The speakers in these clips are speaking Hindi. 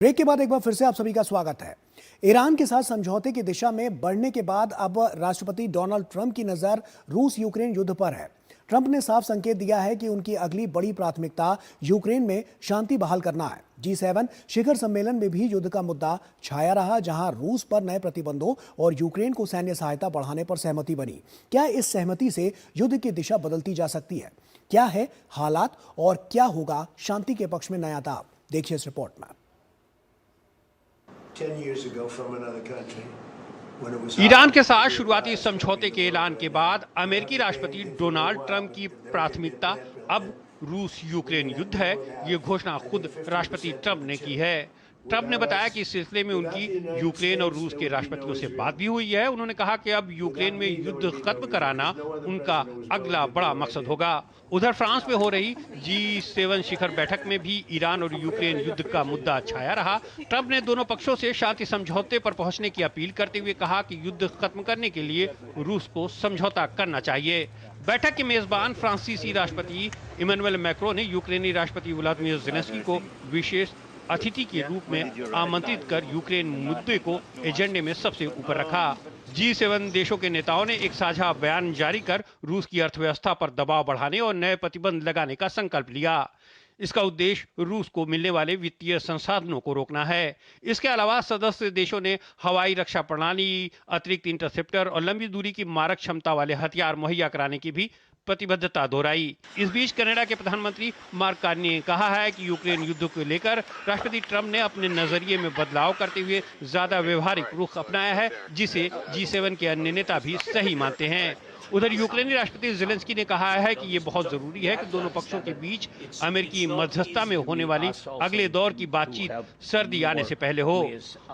ब्रेक के बाद एक बार फिर से आप सभी का स्वागत है। ईरान के साथ समझौते की दिशा में बढ़ने के बाद अब राष्ट्रपति डोनाल्ड ट्रंप की नजर रूस यूक्रेन युद्ध पर है। ट्रंप ने साफ संकेत दिया है कि उनकी अगली बड़ी प्राथमिकता यूक्रेन में शांति बहाल करना है। G7 शिखर सम्मेलन में भी युद्ध का मुद्दा छाया रहा, जहां रूस पर नए प्रतिबंधों और यूक्रेन को सैन्य सहायता बढ़ाने पर सहमति बनी। क्या इस सहमति से युद्ध की दिशा बदलती जा सकती है? क्या है हालात और क्या होगा शांति के पक्ष में नया दाव? देखिए इस रिपोर्ट में। ईरान के साथ शुरुआती समझौते के ऐलान के बाद अमेरिकी राष्ट्रपति डोनाल्ड ट्रंप की प्राथमिकता अब रूस यूक्रेन युद्ध है। ये घोषणा खुद राष्ट्रपति ट्रंप ने की है। ट्रंप ने बताया कि इस सिलसिले में उनकी यूक्रेन और रूस के राष्ट्रपतियों से बात भी हुई है। उन्होंने कहा कि अब यूक्रेन में युद्ध खत्म कराना उनका अगला बड़ा मकसद होगा। उधर फ्रांस में हो रही G7 शिखर बैठक में भी ईरान और यूक्रेन युद्ध का मुद्दा छाया रहा। ट्रंप ने दोनों पक्षों से शांति समझौते पर पहुंचने की अपील करते हुए कहा कि युद्ध खत्म करने के लिए रूस को समझौता करना चाहिए। बैठक के मेजबान फ्रांसीसी राष्ट्रपति इमैनुअल मैक्रों ने यूक्रेनी राष्ट्रपति व्लादिमीर ज़ेलेंस्की को विशेष अतिथि के रूप में आमंत्रित कर यूक्रेन मुद्दे को एजेंडे में सबसे ऊपर रखा। G7 देशों के नेताओं ने एक साझा बयान जारी कर रूस की अर्थव्यवस्था पर दबाव बढ़ाने और नए प्रतिबंध लगाने का संकल्प लिया। इसका उद्देश्य रूस को मिलने वाले वित्तीय संसाधनों को रोकना है। इसके अलावा सदस्य देशों ने हवाई रक्षा प्रणाली, अतिरिक्त इंटरसेप्टर और लंबी दूरी की मारक क्षमता वाले हथियार मुहैया कराने की भी प्रतिबद्धता दोहराई। इस बीच कनाडा के प्रधानमंत्री मार्क कार्नी ने कहा है कि यूक्रेन युद्ध को लेकर राष्ट्रपति ट्रंप ने अपने नजरिए में बदलाव करते हुए ज्यादा व्यवहारिक रुख अपनाया है, जिसे G7 के अन्य नेता भी सही मानते हैं। उधर यूक्रेनी राष्ट्रपति ज़ेलेंस्की ने कहा है कि ये बहुत जरूरी है कि दोनों पक्षों के बीच अमेरिकी मध्यस्थता में होने वाली अगले दौर की बातचीत सर्दी आने से पहले हो।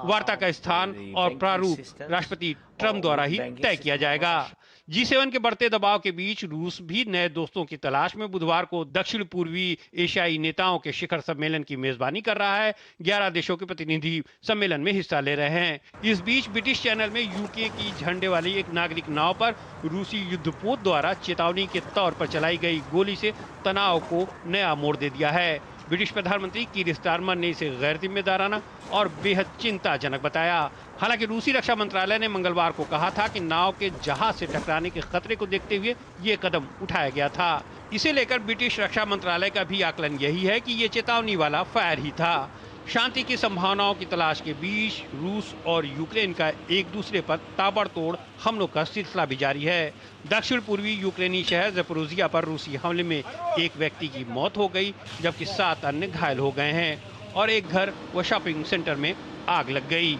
वार्ता का स्थान और प्रारूप राष्ट्रपति ट्रंप द्वारा ही तय किया जाएगा। G7 के बढ़ते दबाव के बीच रूस भी नए दोस्तों की तलाश में बुधवार को दक्षिण पूर्वी एशियाई नेताओं के शिखर सम्मेलन की मेजबानी कर रहा है। 11 देशों के प्रतिनिधि सम्मेलन में हिस्सा ले रहे हैं। इस बीच ब्रिटिश चैनल में यूके की झंडे वाली एक नागरिक नाव पर रूसी युद्धपोत द्वारा चेतावनी के तौर पर चलाई गई गोली से तनाव को नया मोड़ दे दिया है। ब्रिटिश प्रधानमंत्री कीर स्टारमर ने इसे गैर जिम्मेदाराना और बेहद चिंताजनक बताया। हालांकि रूसी रक्षा मंत्रालय ने मंगलवार को कहा था कि नाव के जहाज से टकराने के खतरे को देखते हुए ये कदम उठाया गया था। इसे लेकर ब्रिटिश रक्षा मंत्रालय का भी आकलन यही है कि ये चेतावनी वाला फायर ही था। शांति की संभावनाओं की तलाश के बीच रूस और यूक्रेन का एक दूसरे पर ताबड़तोड़ हमलों का सिलसिला भी जारी है। दक्षिण पूर्वी यूक्रेनी शहर ज़पोरिज़िया पर रूसी हमले में एक व्यक्ति की मौत हो गई, जबकि 7 अन्य घायल हो गए हैं और एक घर व शॉपिंग सेंटर में आग लग गई।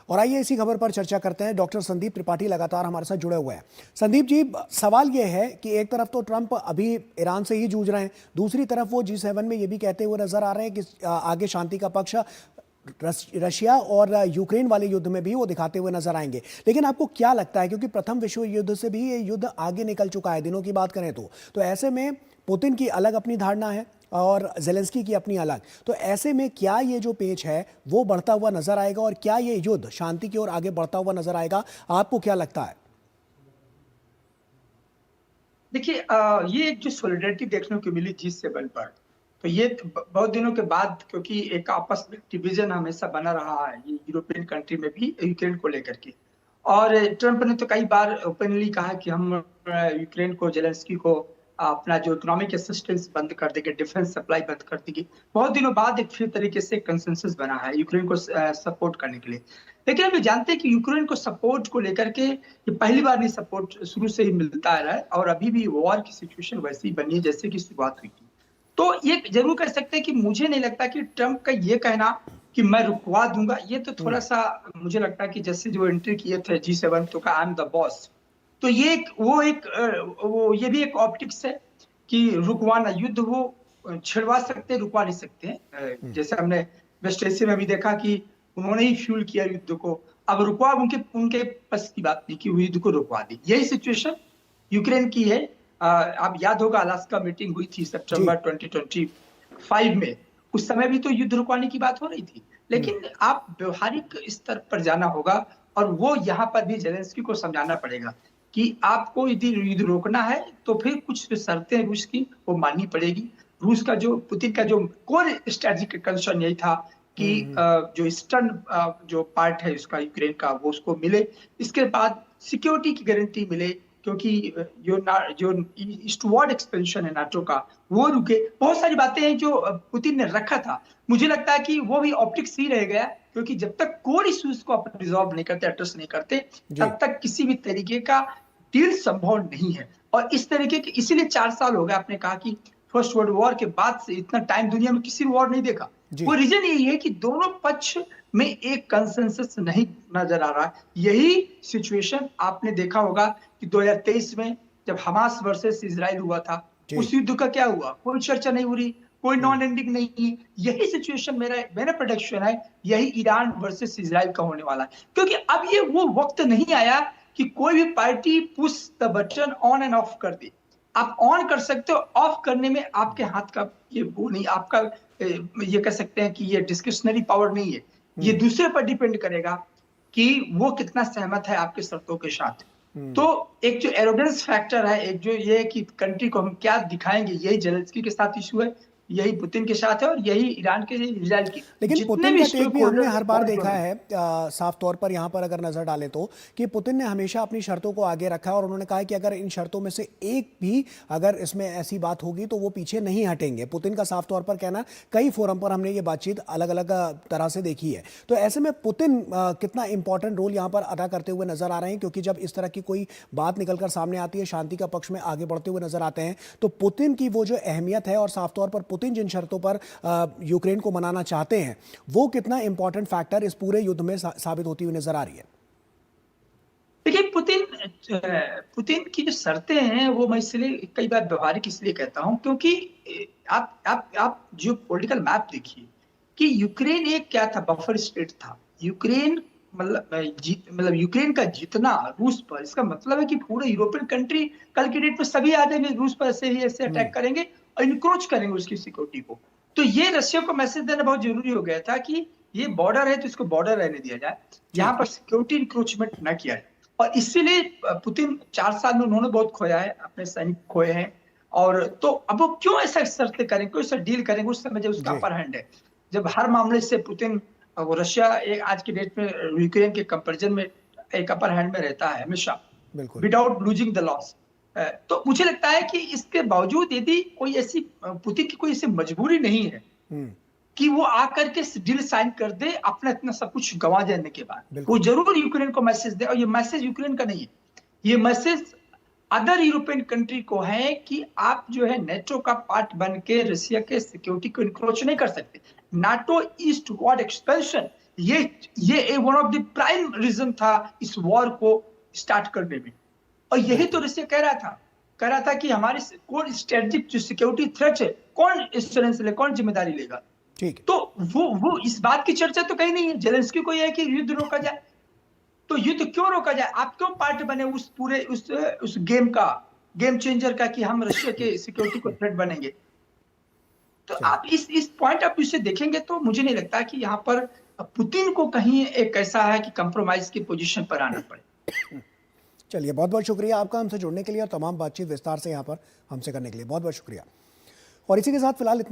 और आइए इसी खबर पर चर्चा करते हैं। डॉक्टर संदीप त्रिपाठी लगातार हमारे साथ जुड़े हुए हैं। संदीप जी, सवाल यह है कि एक तरफ तो ट्रंप अभी ईरान से ही जूझ रहे हैं, दूसरी तरफ वो G7 में ये भी कहते हुए नजर आ रहे हैं कि आगे शांति का पक्ष रशिया और यूक्रेन वाले युद्ध में भी वो दिखाते हुए नजर आएंगे। लेकिन आपको क्या लगता है, क्योंकि प्रथम विश्व युद्ध से भी ये युद्ध आगे निकल चुका है दिनों की बात करें तो ऐसे में पुतिन की अलग अपनी धारणा है और ज़ेलेंस्की की अपनी अलग, तो ऐसे में क्या ये जो पेच है वो बढ़ता हुआ नजर आएगा और क्या ये युद्ध शांति की ओर आगे बढ़ता हुआ नजर आएगा? आपको क्या लगता है? देखिए, ये एक जो सॉलिडारिटी देखने को मिली G7 पर, तो ये बहुत दिनों के बाद, क्योंकि एक आपस में डिवीजन हमेशा बना रहा है ये यूरोपियन कंट्री में भी यूक्रेन को लेकर के। और ट्रंप ने तो कई बार ओपनली कहा कि हम यूक्रेन को, ज़ेलेंस्की को अपना जो इकोनॉमिक असिस्टेंस बंद कर देंगे, डिफेंस सप्लाई बंद कर देंगे। बहुत दिनों बाद एक फिर तरीके से कंसेंसस बना है यूक्रेन को सपोर्ट करने के लिए। लेकिन हम जानते हैं कि यूक्रेन को सपोर्ट को लेकर के ये पहली बार नहीं, सपोर्ट शुरू से ही मिलता रहा है और अभी भी वॉर की सिचुएशन वैसी ही बनी है जैसे कि शुरुआत हुई थी। तो ये जरूर कह सकते हैं कि मुझे नहीं लगता कि ट्रंप का ये कहना कि मैं रुकवा दूंगा, ये तो थोड़ा सा मुझे लगता है कि जैसे जो एंट्री किए थे G7 तो का आई एम द बॉस, तो ये ये भी एक ऑप्टिक्स है कि रुकवाना, युद्ध वो छिड़वा सकते, रुकवा नहीं सकते हैं। जैसे हमने वेस्ट एशिया में भी देखा कि उन्होंने ही फ्यूल किया युद्ध को, अब रुकवा उनके बस की बात नहीं कि वो युद्ध को रुकवा दी। यही सिचुएशन यूक्रेन की है। आप याद होगा अलास्का मीटिंग हुई थी सितंबर 2025 में, उस समय भी तो युद्ध रुकवाने की बात हो रही थी। लेकिन आप व्यवहारिक स्तर पर जाना होगा और वो यहाँ पर भी ज़ेलेंस्की को समझाना पड़ेगा कि आपको यदि युद्ध रोकना है तो फिर कुछ शर्तें रूस की वो माननी पड़ेगी। रूस का जो पुतिन का जो कोर स्ट्रेटेजिक कंसर्न यही था कि जो ईस्टर्न जो पार्ट है उसका यूक्रेन का वो उसको मिले, इसके बाद सिक्योरिटी की गारंटी मिले, क्योंकि जो ईस्टवर्ड एक्सपेंशन है नाटो का वो रुके। बहुत सारी बातें हैं जो पुतिन ने रखा था। मुझे लगता है कि वो भी ऑप्टिक्स ही रह गया, क्योंकि जब तक कोर इश्यूज को आप रिजॉल्व नहीं करते, एड्रेस नहीं करते, तब तक किसी भी तरीके का डील संभव नहीं है। और इस तरीके के इसीलिए 4 साल हो गए। आपने कहा कि फर्स्ट वर्ल्ड वॉर के बाद से इतना टाइम दुनिया में किसी वॉर नहीं देखा। वो रीजन यही है कि दोनों पक्ष में एक कंसेंसस नहीं नजर आ रहा। यही सिचुएशन आपने देखा होगा कि 2023 में जब हमास वर्सेस इजराइल हुआ था, उस युद्ध का क्या हुआ, कोई चर्चा नहीं हो रही, कोई नॉन एंडिंग नहीं है। यही सिचुएशन मेरा प्रेडिक्शन है, यही ईरान वर्सेस इजराइल का होने वाला है। क्योंकि अब ये वो वक्त नहीं आया कि कोई भी party push the button on end of कर दे। आप ऑन कर सकते हो, ऑफ करने में आपके हाथ का ये वो नहीं, आपका ये कह सकते हैं कि ये डिस्क्रिशनरी पावर नहीं है। ये दूसरे पर डिपेंड करेगा कि वो कितना सहमत है आपके शर्तों के साथ। तो एक जो एरोगेंस फैक्टर है, एक जो ये कि कंट्री को हम क्या दिखाएंगे, यही जेलेंस्की के साथ इशू है, यही पुतिन के साथ है, और यही ईरान के इजराइल की। लेकिन पुतिन का टेक भी हमने हर बार देखा है साफ तौर पर, यहाँ पर अगर नजर डालें तो, कि पुतिन ने हमेशा अपनी शर्तों को आगे रखा और उन्होंने कहा कि अगर इन शर्तों में से एक भी अगर इसमें ऐसी बात होगी तो वो पीछे नहीं हटेंगे। पुतिन का साफ तौर पर कहना, कई फोरम पर हमने ये बातचीत अलग अलग तरह से देखी है। तो ऐसे में पुतिन कितना इंपॉर्टेंट रोल यहाँ पर अदा करते हुए नजर आ रहे हैं, क्योंकि जब इस तरह की कोई बात निकलकर सामने आती है, शांति का पक्ष में आगे बढ़ते हुए नजर आते हैं, तो पुतिन की वो जो अहमियत है, और साफ तौर पर पुतिन जिन शर्तों पर यूक्रेन को मनाना चाहते हैं, वो कितना इंपॉर्टेंट फैक्टर इस पूरे युद्ध में साबित होती हुई नजर आ रही है। देखिए, पुतिन की जो शर्तें हैं वो मैं इसलिए कई बार व्यवहारिक इसलिए कहता हूं, क्योंकि आप जो पॉलिटिकल मैप देखिए कि यूक्रेन एक क्या था, बफर स्टेट था। यूक्रेन मतलब यूक्रेन का जीतना रूस पर, इसका मतलब है कि पूरे यूरोपियन कंट्री कल के डेट में सभी आ जाएंगे रूस पर, ऐसे अटैक करेंगे और इनक्रोच करेंगे उसकी सिक्योरिटी को। तो ये रशिया को मैसेज देना बहुत जरूरी हो गया था कि ये बॉर्डर है तो इसको बॉर्डर रहने दिया जाए, यहाँ पर सिक्योरिटी इंक्रोचमेंट न किया जाए। और इसीलिए पुतिन 4 साल में उन्होंने बहुत खोया है, अपने सैनिक खोए हैं। और तो अब वो क्यों ऐसा शर्तें करेंगे, क्यों ऐसा डील करेंगे उस समय जब उसका अपर हैंड है, जब हर मामले से पुतिन वो रशिया आज की डेट में यूक्रेन के कंपैरिजन में एक अपर हैंड में रहता है हमेशा, विदाउट लूजिंग द लॉस। तो मुझे लगता है कि इसके बावजूद यदि कोई ऐसी पुतिन की कोई ऐसी मजबूरी नहीं है कि वो आकर के डील साइन कर दे अपना इतना सब कुछ गंवा जाने के बाद, वो जरूर यूक्रेन को मैसेज दे। और ये मैसेज यूक्रेन का नहीं है, ये मैसेज अदर यूरोपियन कंट्री को है कि आप जो है नेटो का पार्ट बन के रशिया के सिक्योरिटी को इंक्रोच नहीं कर सकते। नाटो ईस्ट वर्ड एक्सपेंशन ये one of the prime reason था इस वॉर को स्टार्ट करने में। और यही तो रशिया कह रहा था कि हमारी कौन स्ट्रेटेजिक जो सिक्योरिटी थ्रेट है, कौन इंश्योरेंस ले, कौन जिम्मेदारी लेगा। ठीक। तो वो इस बात की चर्चा तो कहीं नहीं है। जेलेंस्की को यह है कि युद्ध रोका जाए, तो युद्ध क्यों रोका जाए, आप क्यों पार्ट बने उस पूरे उस गेम चेंजर का कि हम रशिया के सिक्योरिटी को थ्रेट बनेंगे। तो आप इस पॉइंट ऑफ व्यू से देखेंगे तो मुझे नहीं लगता कि यहाँ पर पुतिन को कहीं एक ऐसा है कि कंप्रोमाइज की पोजीशन पर आना पड़े। चलिए, बहुत बहुत शुक्रिया आपका हमसे जुड़ने के लिए और तमाम बातचीत विस्तार से यहाँ पर हमसे करने के लिए बहुत बहुत शुक्रिया। और इसी के साथ फिलहाल इतना